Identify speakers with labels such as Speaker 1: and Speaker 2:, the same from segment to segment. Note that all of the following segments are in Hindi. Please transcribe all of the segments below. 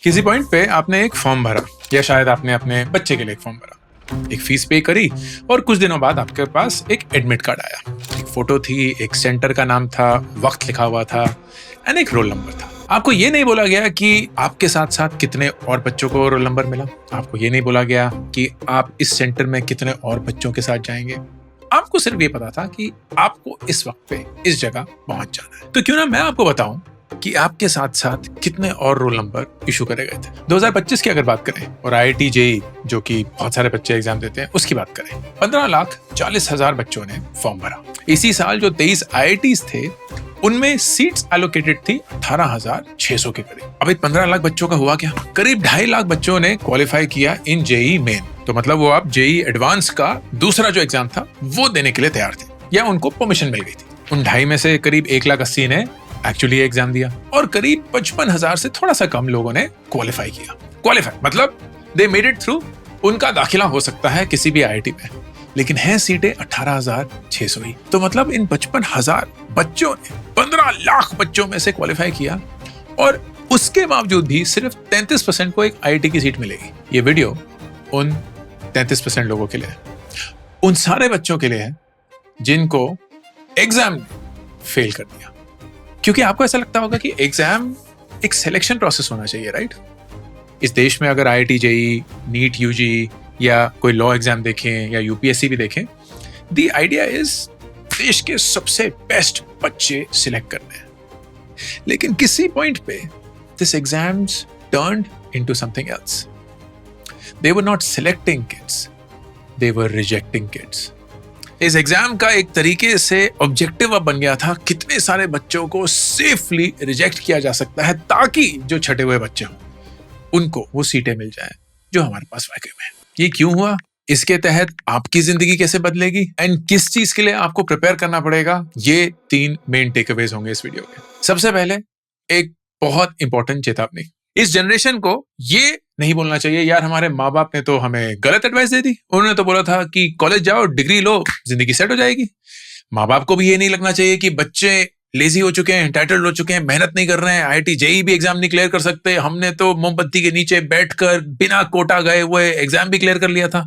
Speaker 1: किसी पॉइंट पे आपने एक फॉर्म भरा या शायद आपने अपने बच्चे के लिए एक फॉर्म भरा, एक फीस पे करी और कुछ दिनों बाद आपके पास एक एडमिट कार्ड आया। एक फोटो थी, एक सेंटर का नाम था, वक्त लिखा हुआ था एंड एक रोल नंबर था। आपको ये नहीं बोला गया कि आपके साथ साथ कितने और बच्चों को रोल नंबर मिला। आपको ये नहीं बोला गया कि आप इस सेंटर में कितने और बच्चों के साथ जाएंगे। आपको सिर्फ ये पता था कि आपको इस वक्त पे इस जगह पहुंच जाना है। तो क्यों ना मैं आपको बताऊं कि आपके साथ साथ कितने और रोल नंबर इशू करे गए थे। 2025 की अगर बात करें और IIT JEE जो कि बहुत सारे बच्चे एग्जाम देते हैं उसकी बात करें, 15,40,000 बच्चों ने फॉर्म भरा। इसी साल जो 23 IITs थे उनमें सीट्स एलोकेटेड थी 18,600 के करीब। अब 15 लाख बच्चों का हुआ क्या? करीब 2.5 लाख बच्चों ने क्वालिफाई किया इन JEE मेन। तो मतलब वो अब JEE एडवांस का दूसरा जो एग्जाम था वो देने के लिए तैयार थे या उनको परमिशन मिल गई थी। उन 2.5 में से करीब 1,80,000 ने एक्चुअली एग्जाम दिया और करीब 55,000 से थोड़ा सा कम लोगों ने क्वालिफाई किया। क्वालिफाई मतलब दे मेड इट थ्रू। उनका दाखिला हो सकता है किसी भी IIT में, लेकिन है सीटें 18,600 ही। तो मतलब इन 55,000 बच्चों ने 15 लाख बच्चों में से क्वालिफाई किया और उसके बावजूद भी सिर्फ 33% को एक IIT की सीट मिलेगी। ये वीडियो उन 33% लोगों के लिए है, उन सारे बच्चों के लिए है जिनको एग्जाम ने फेल कर दिया। क्योंकि आपको ऐसा लगता होगा कि एग्जाम एक सिलेक्शन प्रोसेस होना चाहिए, राइट? इस देश में अगर IIT JEE, NEET UG या कोई लॉ एग्जाम देखें या UPSC भी देखें, द आइडिया इज देश के सबसे बेस्ट बच्चे सिलेक्ट करने हैं। लेकिन किसी पॉइंट पे this exams turned into something else. They were not selecting kids, they were rejecting kids. इस एग्जाम का एक तरीके से ऑब्जेक्टिव अब बन गया था कितने सारे बच्चों को सेफली रिजेक्ट किया जा सकता है ताकि जो छटे हुए बच्चे हों उनको वो सीटें मिल जाएं जो हमारे पास वैक्यूम में है। ये क्यों हुआ? इसके तहत आपकी जिंदगी कैसे बदलेगी एंड किस चीज के लिए आपको प्रिपेयर करना पड़ेगा, ये 3 मेन टेकअवेज होंगे इस वीडियो के। सबसे पहले एक बहुत इंपॉर्टेंट चेतावनी। इस जनरेशन को ये नहीं बोलना चाहिए यार हमारे माँ बाप ने तो हमें गलत एडवाइस दे दी, उन्होंने तो बोला था कि कॉलेज जाओ, डिग्री लो, जिंदगी सेट हो जाएगी। माँ बाप को भी ये नहीं लगना चाहिए कि बच्चे लेजी हो चुके हैं, टाइटल्ड हो चुके हैं, मेहनत नहीं कर रहे हैं, IIT JEE भी एग्जाम नहीं क्लियर कर सकते, हमने तो मोमबत्ती के नीचे बैठकर बिना कोटा गए हुए एग्जाम भी क्लियर कर लिया था।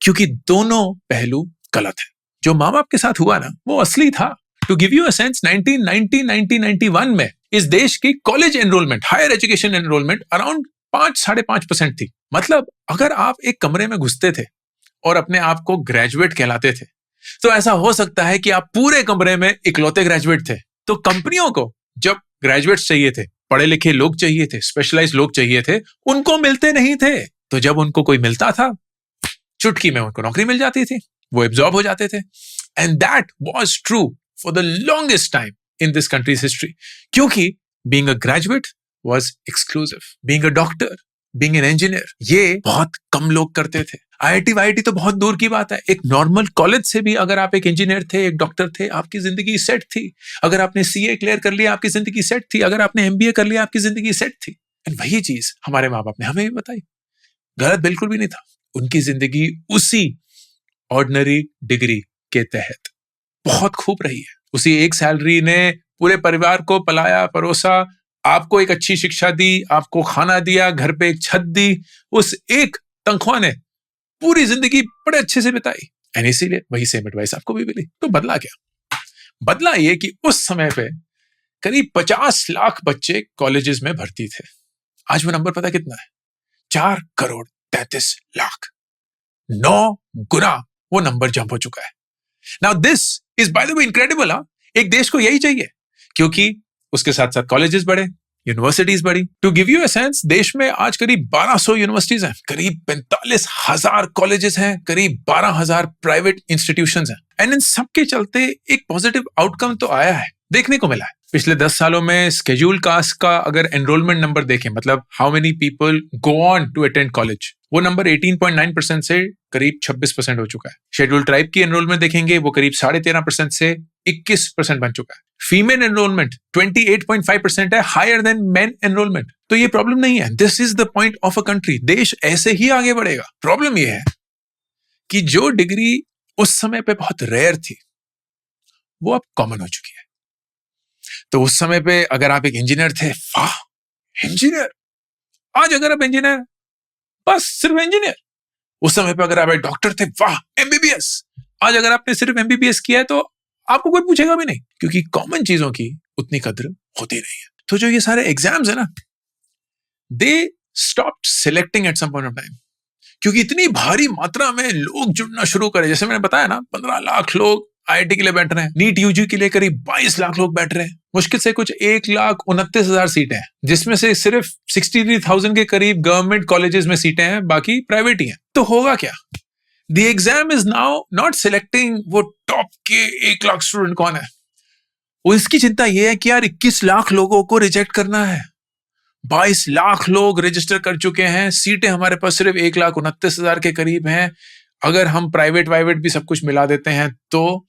Speaker 1: क्योंकि दोनों पहलू गलत है। जो माँ बाप के साथ हुआ ना वो असली था। To give you a sense, 1991 में इस देश की college enrolment, higher education enrolment around 5-5.5% थी। मतलब अगर आप एक कमरे में घुसते थे और अपने आप को ग्रेजुएट कहलाते थे तो ऐसा हो सकता है कि आप पूरे कमरे में इकलौते ग्रेजुएट थे। तो कंपनियों को जब ग्रेजुएट्स चाहिए थे, पढ़े लिखे लोग चाहिए थे, स्पेशलाइज्ड लोग चाहिए थे, उनको मिलते नहीं थे। तो जब उनको कोई मिलता था चुटकी में उनको नौकरी मिल जाती थी, वो एब्जॉर्ब हो जाते थे। And that was true for the longest time in this country's history. क्योंकि being a graduate was exclusive, being a doctor, being an engineer, ये बहुत कम लोग करते थे। IIT तो बहुत दूर की बात है। एक नॉर्मल कॉलेज से भी अगर आप एक इंजीनियर थे, एक डॉक्टर थे, आपकी जिंदगी सेट थी। अगर आपने CA क्लियर कर लिया आपकी जिंदगी सेट थी। अगर आपने MBA कर लिया आपकी जिंदगी सेट थी। एंड वही चीज हमारे माँ बाप ने हमें भी बताई। गलत बिल्कुल भी नहीं था। उनकी जिंदगी उसी ऑर्डिनरी डिग्री के तहत बहुत खूब रही है। उसी एक सैलरी ने पूरे परिवार को पलाया परोसा, आपको एक अच्छी शिक्षा दी, आपको खाना दिया, घर पे एक छत दी। उस एक तनख्वाह ने पूरी जिंदगी बड़े अच्छे से बिताई। एंड इसीलिए वही सेम एडवाइस आपको भी मिली। तो बदला क्या? बदला ये कि उस समय पे करीब 50 लाख बच्चे कॉलेजेस में भर्ती थे। आज वो नंबर पता कितना है? 4,33,00,000। 9 गुना वो नंबर जंप हो चुका है। Now this is by the way incredible. एक देश को यही चाहिए क्योंकि उसके साथ साथ कॉलेजेस बढ़े, यूनिवर्सिटीज बढ़ी। To give you a sense, देश में आज करीब 1200 यूनिवर्सिटीज हैं, करीब 45,000 कॉलेजेस हैं, करीब 12,000 प्राइवेट इंस्टीट्यूशंस हैं। एंड इन सबके चलते एक पॉजिटिव आउटकम तो आया है, देखने को मिला है। पिछले 10 सालों में स्केड्यूल कास्ट का अगर एनरोलमेंट नंबर देखें, मतलब how many people go on to attend college, वो नंबर 18.9% से करीब 26% हो चुका है। शेड्यूल ट्राइब की एनरोलमेंट देखेंगे वो करीब 13.5% से 21% बन चुका है। फीमेल एनरोलमेंट 28.5% है, हायर देन मेन एनरोलमेंट। तो ये प्रॉब्लम नहीं है। This is the point of a country. देश ऐसे ही आगे बढ़ेगा। प्रॉब्लम ये है कि जो डिग्री उस समय पे बहुत रेयर थी वो अब कॉमन हो चुकी है। तो उस समय पे अगर आप एक इंजीनियर थे, वाह इंजीनियर, आज अगर आप इंजीनियर, बस सिर्फ इंजीनियर। उस समय पे अगर आप एक डॉक्टर थे, वाह एमबीबीएस। आज अगर आपने सिर्फ एमबीबीएस किया है तो आपको कोई पूछेगा भी नहीं, क्योंकि कॉमन चीजों की उतनी कद्र होती नहीं है। तो जो ये सारे एग्जाम्स है ना, they stop selecting at some point of time, क्योंकि इतनी भारी मात्रा में लोग जुड़ना शुरू करे। जैसे मैंने बताया ना, 15 लाख लोग आईआईटी के लिए बैठ रहे हैं, नीट यूजी के लिए करीब 22 लाख लोग बैठ रहे हैं, मुश्किल से कुछ 1,29,000 सीटें हैं, जिसमें से सिर्फ 63,000 के करीब गवर्नमेंट कॉलेजेस में सीटें हैं, बाकी प्राइवेट ही हैं। तो होगा क्या? The exam is now not selecting वो टॉप के 1 लाख स्टूडेंट कौन है, वो इसकी चिंता ये है कि यार 21 लाख लोगों को रिजेक्ट करना है। 22 लाख लोग रजिस्टर कर चुके हैं, सीटें हमारे पास सिर्फ 1,29,000 के करीब हैं। अगर हम प्राइवेट वाइवेट भी सब कुछ मिला देते हैं तो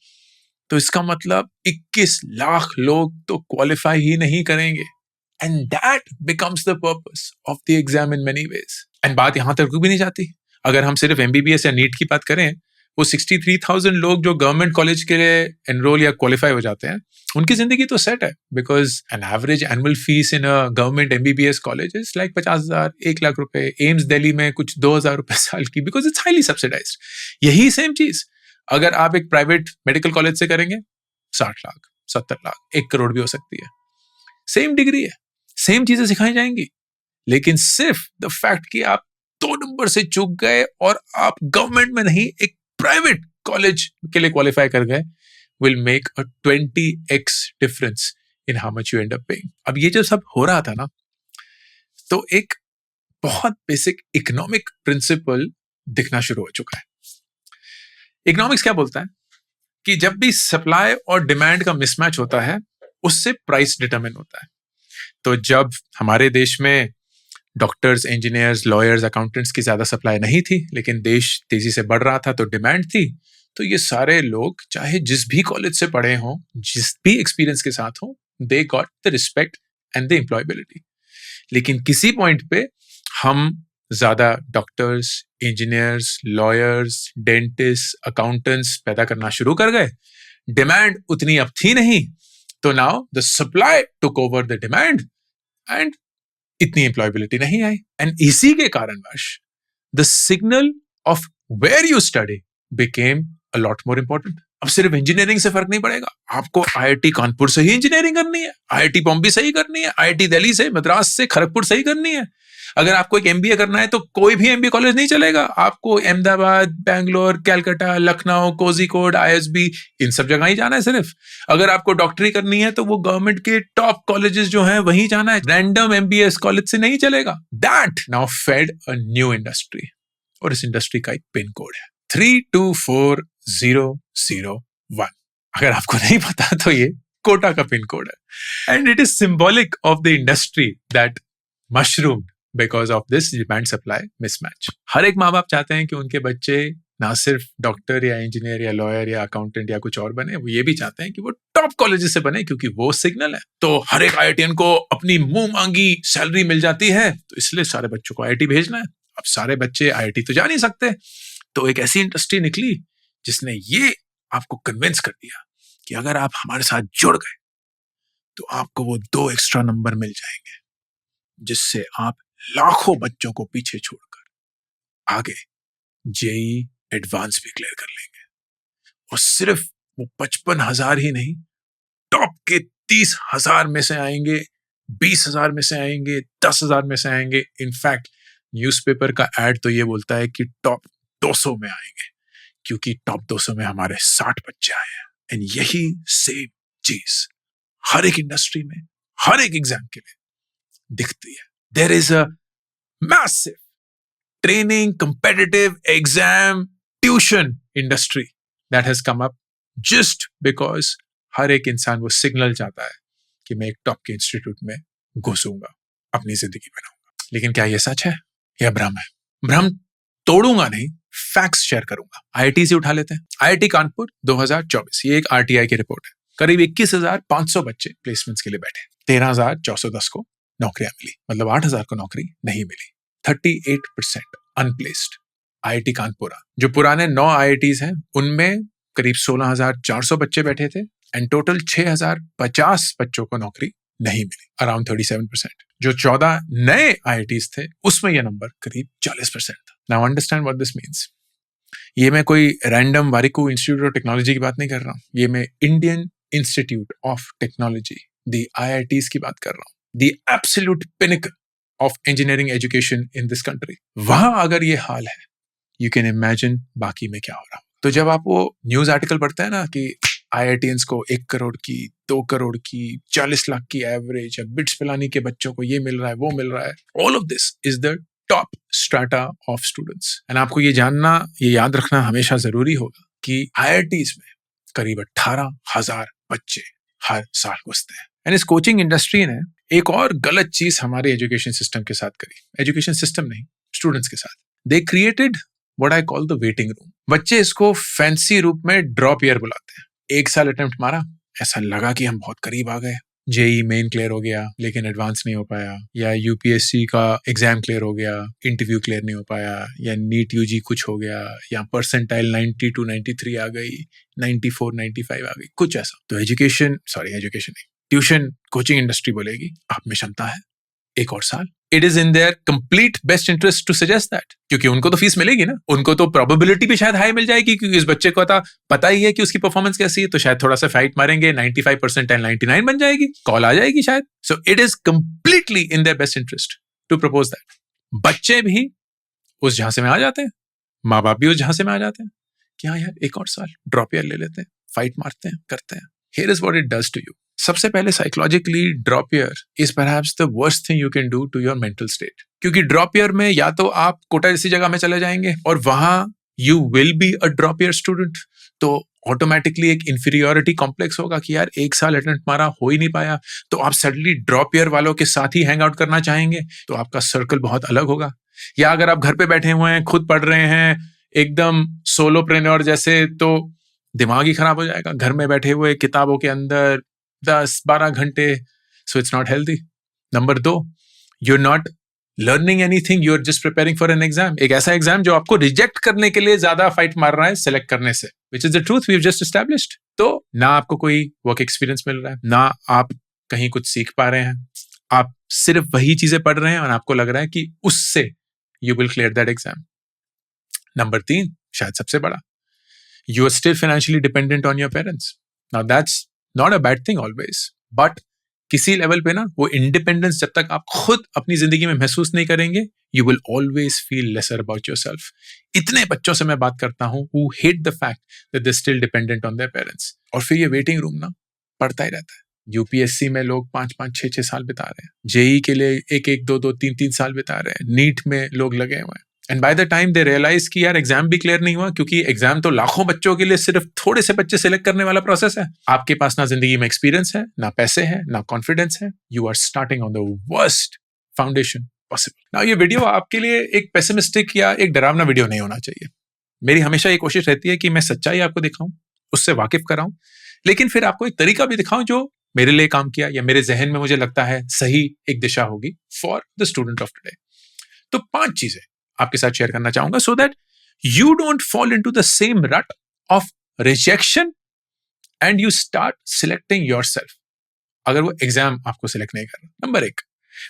Speaker 1: इसका मतलब 21 लाख लोग तो क्वालिफाई ही नहीं करेंगे। And that becomes the purpose of the exam in many ways. And बात यहां तक भी नहीं जाती। अगर हम सिर्फ एमबीबीएस या नीट की बात करें, वो 63,000 लोग जो गवर्नमेंट कॉलेज के लिए एनरोल या क्वालिफाई हो जाते हैं, उनकी जिंदगी तो सेट है, because an average annual fees in a government MBBS college is like 50,000, 1 lakh रुपए। एम्स दिल्ली में कुछ 2,000 रुपए साल की, बिकॉज इट्स हाईली सब्सिडाइज्ड। यही सेम चीज अगर आप एक प्राइवेट मेडिकल कॉलेज से करेंगे, 60 लाख, 70 लाख, 1 करोड़ भी हो सकती है। सेम डिग्री है, सेम चीजें सिखाई जाएंगी, लेकिन सिर्फ द फैक्ट कि आप 2 नंबर से चूक गए और आप गवर्नमेंट में नहीं एक प्राइवेट कॉलेज के लिए क्वालिफाई कर गए, will make a 20x difference in how much you end up paying. अब ये जो सब हो रहा था ना, तो एक बहुत बेसिक इकोनॉमिक प्रिंसिपल दिखना शुरू हो चुका है। इकोनॉमिक्स क्या बोलता है कि जब भी सप्लाई और डिमांड का मिसमैच होता है, उससे प्राइस डिटरमिन होता है। तो जब हमारे देश में डॉक्टर्स, इंजीनियर्स, लॉयर्स, अकाउंटेंट्स की ज्यादा सप्लाई नहीं थी, लेकिन देश तेजी से बढ़ रहा था तो डिमांड थी, तो ये सारे लोग चाहे जिस भी कॉलेज से पढ़े हों, जिस भी एक्सपीरियंस के साथ हों, they got the respect and the employability. लेकिन किसी पॉइंट पे हम ज्यादा doctors, engineers, lawyers, dentist, accountants पैदा करना शुरू कर गए, डिमांड उतनी अब थी नहीं, तो now the supply took over the demand and इतनी एम्प्लॉयबिलिटी नहीं आई। एंड इसी के कारणवश the signal of where you study became a lot more important. अब सिर्फ इंजीनियरिंग से फर्क नहीं पड़ेगा, आपको आईआईटी कानपुर से ही इंजीनियरिंग करनी है, आईआईटी बॉम्बे से ही करनी है, आईआईटी दिल्ली से, मद्रास से, खड़गपुर से ही करनी है। अगर आपको एक एमबीए करना है तो कोई भी एमबीए कॉलेज नहीं चलेगा, आपको अहमदाबाद, बैंगलोर, कलकत्ता, लखनऊ, कोझिकोड, आईएसबी, इन सब जगह ही जाना है सिर्फ। अगर आपको डॉक्टरी करनी है तो वो गवर्नमेंट के टॉप कॉलेजेस जो हैं वहीं जाना है, रैंडम एमबीएस कॉलेज से नहीं चलेगा। That now fed a new industry, और इस इंडस्ट्री का एक पिन कोड है 324001। अगर आपको नहीं पता तो ये कोटा का पिन कोड है, and it is symbolic of the industry that mushroomed because of this demand supply mismatch. हर एक माँ बाप चाहते हैं कि उनके बच्चे ना सिर्फ डॉक्टर या इंजीनियर या लॉयर या अकाउंटेंट या कुछ और बने, वो ये भी चाहते हैं कि वो टॉप कॉलेजेस से बने, क्योंकि वो सिग्नल है। तो हर एक आईआईटीएन को अपनी मुंह मांगी सैलरी मिल जाती है, तो इसलिए सारे बच्चों को आईआईटी भेजना है। अब सारे बच्चे आईआईटी तो जा नहीं सकते, तो एक ऐसी इंडस्ट्री निकली जिसने ये आपको कन्विंस कर दिया कि अगर आप हमारे साथ जुड़ गए तो आपको वो 2 एक्स्ट्रा नंबर मिल जाएंगे, जिससे आप लाखों बच्चों को पीछे छोड़कर आगे जेई एडवांस भी क्लियर कर लेंगे। और सिर्फ वो 55,000 ही नहीं, टॉप के 30,000 में से आएंगे, 20,000 में से आएंगे, 10,000 में से आएंगे। इनफैक्ट न्यूज़पेपर का एड तो ये बोलता है कि टॉप 200 में आएंगे, क्योंकि टॉप 200 में हमारे 60 बच्चे आए हैं। एंड यही सेम चीज हर एक इंडस्ट्री में, हर एक एग्जाम के लिए दिखती है। There is a massive training, competitive exam, tuition industry that has come up just because हर एक इंसान वो सिग्नल चाहता है कि मैं एक टॉप के इंस्टीट्यूट में घुसूंगा, अपनी जिंदगी बनाऊंगा। लेकिन क्या ये सच है या भ्रम है? भ्रम तोड़ूंगा नहीं, फैक्ट्स शेयर करूंगा। आईआईटी से उठा लेते हैं। आईआईटी कानपुर 2024, ये एक आरटीआई की रिपोर्ट है। करीब 21,500 बच्चे प्लेसमेंट्स के लिए बैठे, 13,410 को नौकरियां मिली, मतलब 8,000 को नौकरी नहीं मिली। 38% अनप्लेस्ड। आईआईटी कानपुरा, जो पुराने 9 आईआईटीज हैं, उनमें करीब 16,400 बच्चे बैठे थे, एंड टोटल 6,050 बच्चों को नौकरी नहीं मिली, अराउंड 37%। जो 14 नए IITs थे उसमें यह नंबर करीब 40% था। Now understand what this means. ये मैं कोई random Warikoo institute of technology की बात नहीं कर रहा हूँ, ये मैं Indian institute of technology, the IITs की बात कर रहा हूँ, the absolute pinnacle of engineering education in this country. वहां अगर ये हाल है, यू कैन इमेजिन बाकी में क्या हो रहा। तो जब आप वो न्यूज आर्टिकल पढ़ते हैं ना कि IITians को 1 करोड़ की, 2 करोड़ की, 40 लाख की एवरेज, या बिट्स पिलानी के बच्चों को ये मिल रहा है, वो मिल रहा है, all of this is the top strata of students. And आपको ये जानना, ये याद रखना हमेशा जरूरी होगा कि IITs में करीब 18,000 बच्चे हर साल घुसते हैं। एंड इस कोचिंग इंडस्ट्री ने एक और गलत चीज हमारे एजुकेशन सिस्टम के साथ करी, एजुकेशन सिस्टम नहीं, स्टूडेंट्स के साथ। They created what I call the waiting room. बच्चे इसको फैंसी रूप में ड्रॉप ईयर बुलाते हैं। 1 साल अटेम्प्ट मारा, ऐसा लगा कि हम बहुत करीब आ गए, जेई मेन क्लियर हो गया लेकिन एडवांस नहीं हो पाया, या यूपीएससी का एग्जाम क्लियर हो गया, इंटरव्यू क्लियर नहीं हो पाया, या नीट यूजी कुछ हो गया, या परसेंटाइल 90 to 93 आ गई, 94 95 आ गई, कुछ ऐसा। तो एजुकेशन नहीं, ट्यूशन कोचिंग इंडस्ट्री बोलेगी आप में क्षमता है, 1 और साल। It is in their complete best interest to suggest that, क्योंकि उनको तो फीस मिलेगी ना, उनको तो प्रोबेबिलिटी भी शायद हाई मिल जाएगी, क्योंकि इस बच्चे को पता ही है कि उसकी परफॉर्मेंस कैसी है, तो शायद थोड़ा सा फाइट मारेंगे, 95% एंड 99 बन जाएगी, कॉल आ जाएगी शायद। So it is completely in their best interest to propose that. बच्चे भी उस झांसे में आ जाते हैं, माँ बाप भी उस झांसे में आ जाते हैं कि हाँ यार 1 और साल ड्रॉप ईयर ले लेते हैं, फाइट मारते हैं, करते हैं। Here is what it does to you. सबसे पहले psychologically drop year is perhaps the worst thing you can do to your mental state, क्योंकि ड्रॉप ईयर में या तो आप कोटा जैसी जगह में चले जाएंगे और वहां you will be a drop year student, तो ऑटोमेटिकली एक इंफीरियोरिटी कॉम्प्लेक्स होगा कि यार 1 साल अटेम्प्ट मारा, हो ही नहीं पाया, तो आप सडनली ड्रॉप ईयर वालों के साथ ही हैंग आउट करना चाहेंगे, तो आपका सर्कल बहुत अलग होगा। या अगर आप घर पे बैठे हुए हैं, खुद पढ़ रहे हैं, एकदम सोलोप्रेन्योर जैसे, तो दिमाग ही खराब हो जाएगा, घर में बैठे हुए किताबों के अंदर 10-12 घंटे। So it's not healthy. Number 2, you are not learning anything, you are just preparing for an exam, एक ऐसा एग्जाम जो आपको रिजेक्ट करने के लिए ज्यादा फाइट मार रहा है सेलेक्ट करने से, which is the truth we have just established. तो ना आपको कोई वर्क एक्सपीरियंस मिल रहा है, ना आप कहीं कुछ सीख पा रहे हैं, आप सिर्फ वही चीजें पढ़ रहे हैं और आपको लग रहा है कि उससे you will clear that exam. Number 3, शायद सबसे बड़ा, you are still financially dependent on your parents. Now that's not a bad thing always, but किसी लेवल पे ना वो इंडिपेंडेंस जब तक आप खुद अपनी जिंदगी में महसूस नहीं करेंगे, you will always feel lesser about yourself. इतने बच्चों से मैं बात करता हूँ who hate the fact that they're still dependent on their parents. और फिर ये वेटिंग रूम ना पड़ता ही रहता है। यूपीएससी में लोग 5-5, 6-6 साल बिता रहे हैं, जेई के लिए 1-1, 2-2, 3-3 साल बिता रहे हैं, नीट में लोग लगे हुए हैं। And by the time they realise कि यार एग्जाम भी क्लियर नहीं हुआ, क्योंकि एग्जाम तो लाखों बच्चों के लिए सिर्फ थोड़े से बच्चे सिलेक्ट करने वाला प्रोसेस है। आपके पास ना जिंदगी में एक्सपीरियंस है, ना पैसे है, ना कॉन्फिडेंस है, you are starting on the worst foundation possible. Now ये वीडियो आपके लिए एक पेसिमिस्टिक या एक डरावना वीडियो नहीं होना चाहिए। मेरी हमेशा ये कोशिश रहती है कि मैं सच्चाई आपको दिखाऊं, उससे वाकिफ कराऊं, लेकिन फिर आपको एक तरीका भी दिखाऊं जो मेरे लिए काम किया या मेरे जहन में मुझे लगता है सही एक दिशा होगी for the student of today. तो 5 चीजें आपके साथ शेयर करना चाहूंगा so that you don't fall into the same rut of rejection and you start selecting yourself अगर वो एग्जाम आपको सिलेक्ट नहीं कर रहा। Number 1,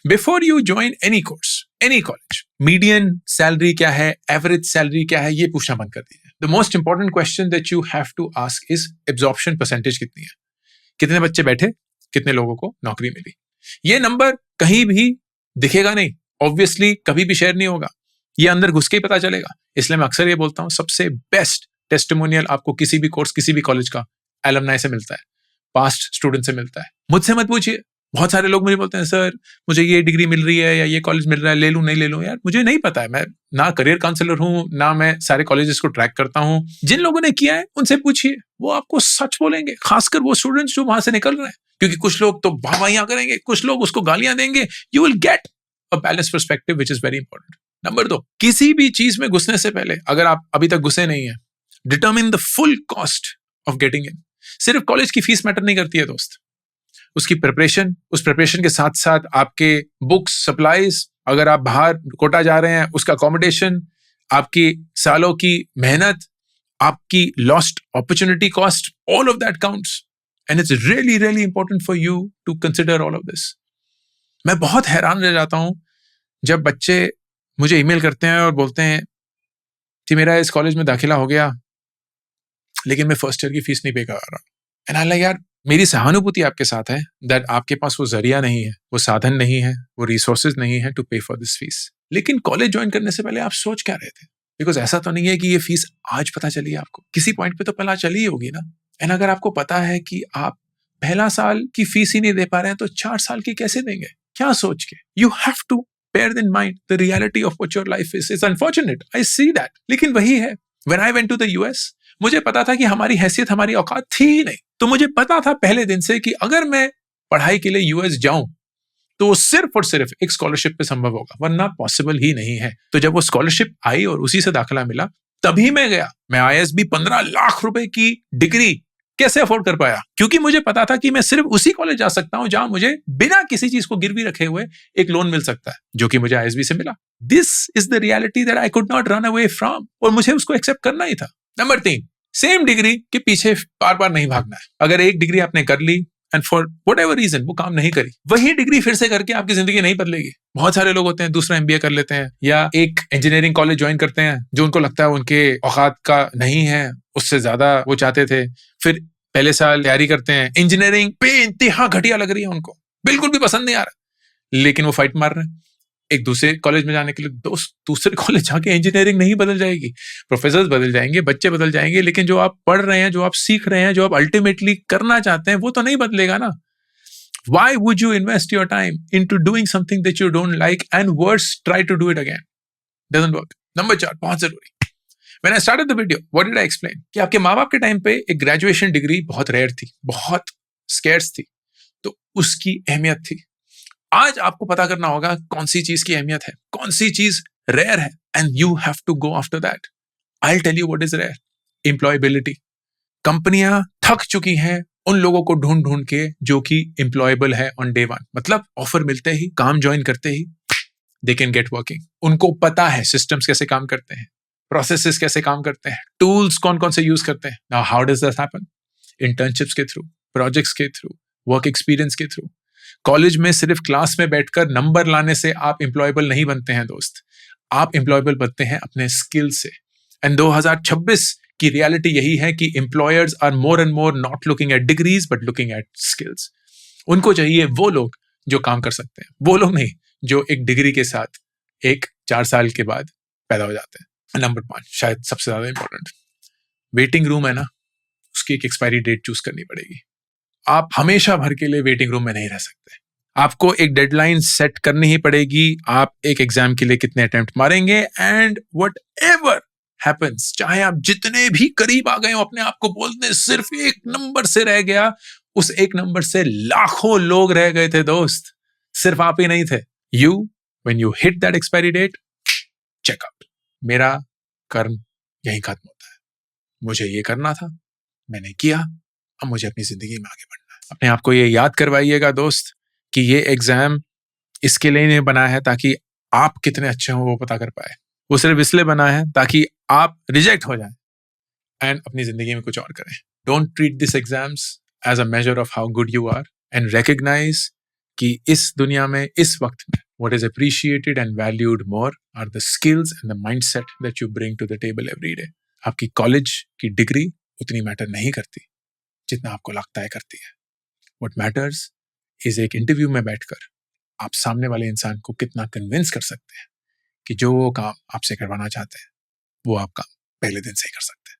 Speaker 1: before you join any course, any college, median salary क्या है, एवरेज सैलरी क्या है, ये पूछना बंद कर दीजिए। The most important question that you have to ask is absorption percentage कितनी है, कितने बच्चे बैठे, कितने लोगों को नौकरी मिली। ये नंबर कहीं भी दिखेगा नहीं, ऑब्वियसली कभी भी शेयर नहीं होगा, ये अंदर घुस के ही पता चलेगा। इसलिए मैं अक्सर ये बोलता हूं सबसे बेस्ट टेस्टिमोनियल आपको किसी भी कोर्स, किसी भी कॉलेज का एलुमनाई से मिलता है, पास्ट स्टूडेंट से मिलता है। मुझसे मत पूछिए, बहुत सारे लोग मुझे बोलते हैं सर मुझे ये डिग्री मिल रही है या ये कॉलेज मिल रहा है, ले लूं नहीं ले लूं। यार मुझे नहीं पता है, मैं ना करियर काउंसलर हूं, ना मैं सारे कॉलेजेस को ट्रैक करता हूं। जिन लोगों ने किया है उनसे पूछिए, वो आपको सच बोलेंगे, खासकर वो स्टूडेंट्स जो वहां से निकल रहे हैं, क्योंकि कुछ लोग तो वाहवाहियां करेंगे, कुछ लोग उसको गालियां देंगे। You will get a balance perspective which is very important. Number 2, किसी भी चीज में घुसने से पहले, अगर आप अभी तक घुसे नहीं है, determine the full cost of getting in. सिर्फ कॉलेज की फीस मैटर नहीं करती है दोस्त, उसकी प्रिपरेशन, उस प्रिपरेशन के साथ साथ आपके बुक्स, सप्लाईज, अगर आप बाहर कोटा जा रहे हैं उसका अकोमोडेशन, आपकी सालों की मेहनत, आपकी lost opportunity cost, all of that counts. And it's really really important for you to consider all of this. मैं बहुत हैरान रह जाता हूं जब बच्चे मुझे ईमेल करते हैं और बोलते हैं कि मेरा इस कॉलेज में दाखिला हो गया लेकिन मैं फर्स्ट ईयर की फीस नहीं पे कर रहा. एंड आई लाइक, यार मेरी सहानुभूति आपके साथ है दैट आपके पास वो जरिया नहीं है, वो साधन नहीं है, वो रिसोर्सेज नहीं है टू पे फॉर दिस फीस. लेकिन कॉलेज ज्वाइन करने से पहले आप सोच क्या रहे थे? बिकॉज ऐसा तो नहीं है कि ये फीस आज पता चली आपको, किसी पॉइंट पे तो पता चली होगी ना. एंड अगर आपको पता है कि आप पहला साल की फीस ही नहीं दे पा रहे हैं तो 4 साल की कैसे देंगे? क्या सोच के? You have to bear in mind the reality of what your life is. It's unfortunate, I see that. लेकिन वही है, when I went to the US, मुझे पता था कि हमारी हैसियत, हमारी औकात थी ही नहीं. तो मुझे पता था पहले दिन से कि अगर मैं पढ़ाई के लिए यूएस जाऊं तो सिर्फ और सिर्फ एक स्कॉलरशिप पे संभव होगा, वरना पॉसिबल ही नहीं है. तो जब वो स्कॉलरशिप आई और उसी से दाखिला मिला तभी मैं गया. मैं ISB 15 लाख रुपए की डिग्री कैसे अफोर्ड कर पाया? क्योंकि मुझे पता था कि मैं सिर्फ उसी कॉलेज जा सकता हूं जहां मुझे बिना किसी चीज को गिरवी रखे हुए एक लोन मिल सकता है, जो कि मुझे ISB से मिला. This is the reality that I could not run away from, और मुझे उसको एक्सेप्ट करना ही था. नंबर 3, सेम डिग्री के पीछे बार बार नहीं भागना है. अगर एक डिग्री आपने कर ली and for whatever reason वो काम नहीं करी, वही डिग्री फिर से करके आपकी जिंदगी नहीं बदलेगी. बहुत सारे लोग होते हैं दूसरा MBA कर लेते हैं या एक इंजीनियरिंग कॉलेज ज्वाइन करते हैं जो उनको लगता है उनके औकात का नहीं है, उससे ज्यादा वो चाहते थे. फिर पहले साल तैयारी करते हैं, इंजीनियरिंग बेइंतहा घटिया लग रही है उनको, बिल्कुल भी पसंद नहीं आ रहा, लेकिन वो फाइट मार रहे हैं एक दूसरे कॉलेज में जाने के लिए. दूसरे कॉलेज जाके इंजीनियरिंग नहीं बदल जाएगी, प्रोफेसर्स बदल जाएंगे, बच्चे बदल जाएंगे, लेकिन जो आप पढ़ रहे हैं, जो आप सीख रहे हैं, जो आप अल्टीमेटली करना चाहते हैं, वो तो नहीं बदलेगा ना. Why would you invest your time into doing something that you don't like and worse, try to do it again? Doesn't work. Number 4, बहुत जरूरी. When I started the video, what did I explain? कि आपके माँ बाप के टाइम पे एक ग्रेजुएशन डिग्री बहुत रेयर थी, बहुत स्केर्स थी, तो उसकी अहमियत थी. आज आपको पता करना होगा कौन सी चीज की अहमियत है, कौन सी चीज रेयर है, and you have to go after that. I will tell you what is rare. Employability. कंपनियां थक चुकी हैं उन लोगों को ढूंढ ढूंढ के जो कि एम्प्लॉयबल है ऑन डे 1. मतलब ऑफर मिलते ही, काम ज्वाइन करते ही दे कैन गेट वर्किंग. उनको पता है सिस्टम्स कैसे काम करते हैं, प्रोसेसेस कैसे काम करते हैं, टूल्स कौन कौन से यूज करते हैं. Now how does this happen? Internships के थ्रू, प्रोजेक्ट्स के थ्रू, वर्क एक्सपीरियंस के थ्रू. कॉलेज में सिर्फ क्लास में बैठकर नंबर लाने से आप एम्प्लॉयबल नहीं बनते हैं दोस्त, आप एम्प्लॉयबल बनते हैं अपने स्किल से. एंड 2026 की रियलिटी यही है कि employers are more and more not looking at degrees but looking at skills. उनको चाहिए वो लोग जो काम कर सकते हैं, वो लोग नहीं जो एक डिग्री के साथ एक 4 साल के बाद पैदा हो जाते हैं. नंबर 5, शायद सबसे ज्यादा इंपॉर्टेंट, वेटिंग रूम है ना, उसकी एक एक्सपायरी डेट चूज करनी पड़ेगी. आप हमेशा भर के लिए वेटिंग रूम में नहीं रह सकते. आपको एक डेडलाइन सेट करनी ही पड़ेगी. आप एक एग्जाम के लिए कितने अटेम्प्ट मारेंगे, एंड वट एवर हैपन्स, चाहे आप जितने भी करीब आ गए हो अपने आप को बोलते सिर्फ एक नंबर से रह गया, उस एक नंबर से लाखों लोग रह गए थे दोस्त, सिर्फ आप ही नहीं थे. You when you hit that expiry date, check out. मेरा कर्म यहीं खत्म होता है. मुझे ये करना था, मैंने किया, अब मुझे अपनी जिंदगी में आगे बढ़ना है. अपने आप को ये याद करवाइएगा दोस्त कि ये एग्जाम इसके लिए नहीं बना है ताकि आप कितने अच्छे हो वो पता कर पाए. वो सिर्फ इसलिए बना है ताकि आप रिजेक्ट हो जाएं एंड अपनी जिंदगी में कुछ और करें. Don't treat this exams as a measure of how good you are, and recognise कि इस दुनिया में, इस वक्त में, what is appreciated and valued more are the skills and the mindset that you bring to the table every day. आपकी कॉलेज की डिग्री उतनी मैटर नहीं करती जितना आपको लगता है करती है. What matters is एक इंटरव्यू में बैठकर आप सामने वाले इंसान को कितना कन्विंस कर सकते हैं कि जो वो काम आपसे करवाना चाहते हैं वो आप काम पहले दिन से ही कर सकते हैं.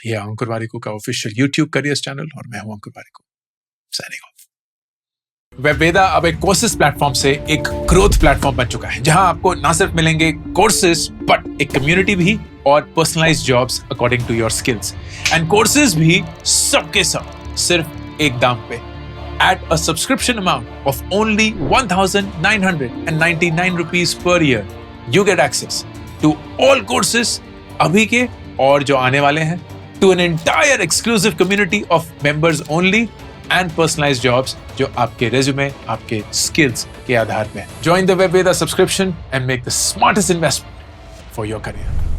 Speaker 1: यह अंकुर वारिकू का ऑफिशियल यूट्यूब करियर्स चैनल, और मैं हूं अंकुर वारिकू, साइनिंग ऑफ. वेबवेदा अब एक कोर्सेज प्लेटफॉर्म से एक ग्रोथ प्लेटफॉर्म बन चुका है, जहां आपको ना सिर्फ मिलेंगे कोर्सेज बट एक कम्युनिटी भी और personalised jobs according to your skills. And courses भी सबके सब सिर्फ एक दाम पे. At a subscription amount of only 1,999 rupees per year, you get access to all courses अभी के और जो आने वाले हैं, to an entire exclusive community of members only, and personalized jobs जो आपके resume, आपके skills के आधार पे. Join the Webveda subscription and make the smartest investment for your career.